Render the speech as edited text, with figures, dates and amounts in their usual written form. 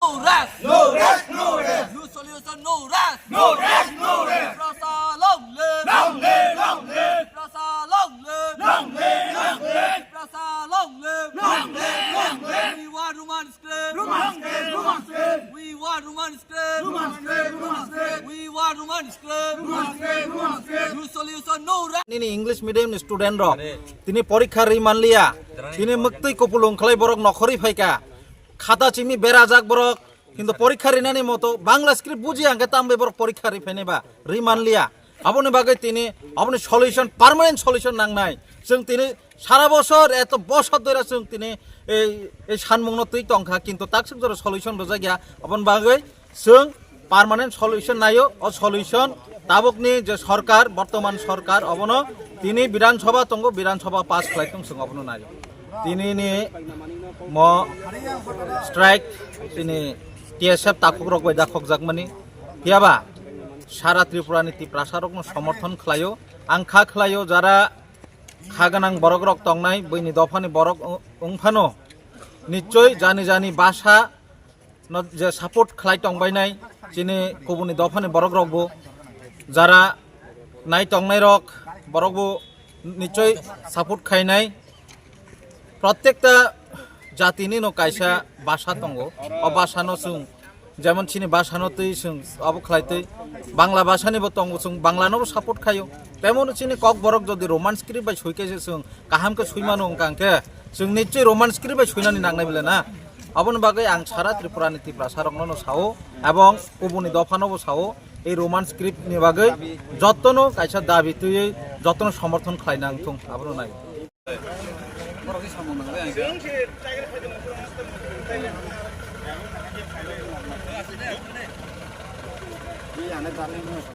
No rest, no rest, no rest. New solution, no rest, no rest, no rest. Prasa long live, long live, long live. Prasa long live, long live, long live. Prasa long live, long live, long live. We want Roman script, Roman script, Roman script. We want Roman script, Roman script, Roman script. We want Roman script, Roman script, Roman script. New solution, no rest. Ini English medium student rok. Tini porikha rimanlia. Tini mukti kopulung khalai borok nokhori phaika. খাতা চিমি বেড়া যাক বরক কিন্তু পরীক্ষা রিনানি মতো Bangla script বুঝি আগে তামবে বরক পরীক্ষা রি ফেনেবা রিমানলিয়া আপনি বাগে তিনি আপনি সলিউশন পার্মানেন্ট সলিউশন নাংনাই जों তিনি সারা বছর এত বছর ধরে जों তিনি এই সানমুংন তুই টংখা কিন্তু তাকসুক জর সলিউশন বোঝা গিয়া আপন বাগে जों পার্মানেন্ট সলিউশন নাইও অ সলিউশন তাবকনি যে সরকার বর্তমান সরকার অবন তিনি বিধানসভা তঙ্গ বিধানসভা পাস খাইতং जों অবন নাই তিনি নি म स्ट्राइक তিনি টিএসএফ তাকুক রক বাই দাখক জাকমানি হিয়াবা সারা ত্রিপুরা নীতি প্রসারকনো সমর্থন খালাयो আংখা খালাयो যারা খাগানাং বরক রক টংনাই বইনি দফানি বরক উংফানো নিশ্চয় জানি জানি ভাষা যে সাপোর্ট খালাই টংবাইনাই চিনি কবুনি দফানি বরক রকবো যারা নাই টংনাই রক বরকবো নিশ্চয় সাপোর্ট খাইনাই প্রত্যেকটা জাতিনি নো কাইসা ভাষা দंगो अ भाषानो जों যেমন চিনি ভাষানো তুই जों আবো খাইতৈ বাংলা ভাষানিবো দंगो जों বাংলানোবো সাপোর্ট খাयो তেমন চিনি কক বরক যদি রোমান স্ক্রিপ্ট বাই সইকেছে जों কাহামকে সইমানো अंकांके जों নিশ্চয় রোমান স্ক্রিপ্ট বাই সইনানি নাংনাই বলে না আবনি বাগৈ আং সারা ত্রিপুরা নীতি প্রসারকনো সাও এবং কবুনি দফানোবো সাও এই রোমান স্ক্রিপ্ট নি বাগৈ যতনো কাইসা দাবি তুই যতনো সমর্থন খাইনাং থং আবনো নাই